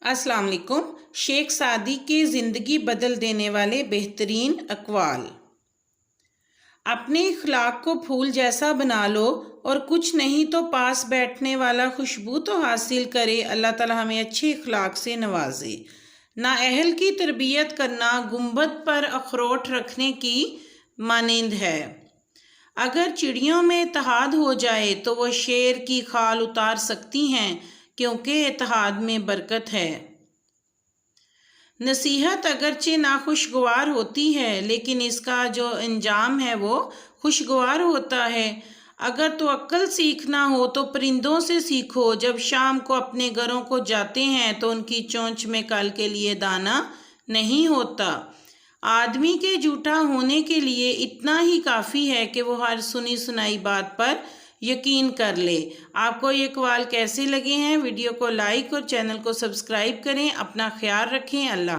अस्सलाम वालेकुम। शेख सादी के ज़िंदगी बदल देने वाले बेहतरीन अक़वाल। अपने इख़्लाक़ को फूल जैसा बना लो और कुछ नहीं तो पास बैठने वाला खुशबू तो हासिल करे। अल्लाह ताला हमें अच्छे इख़्लाक़ से नवाजे। नाअहल की तरबियत करना गुंबद पर अखरोट रखने की मानंद है। अगर चिड़ियों में इत्तेहाद हो जाए तो वह शेर की खाल उतार सकती हैं, क्योंकि इत्तेहाद में बरकत है। नसीहत अगरचे नाखुशगवार होती है, लेकिन इसका जो अंजाम है वो खुशगवार होता है। अगर तो अक्ल सीखना हो तो परिंदों से सीखो। जब शाम को अपने घरों को जाते हैं तो उनकी चोंच में कल के लिए दाना नहीं होता। आदमी के झूठा होने के लिए इतना ही काफ़ी है कि वो हर सुनी सुनाई बात पर यकीन कर ले। आपको ये अक़वाल कैसे लगे हैं? वीडियो को लाइक और चैनल को सब्सक्राइब करें। अपना ख्याल रखें। अल्लाह।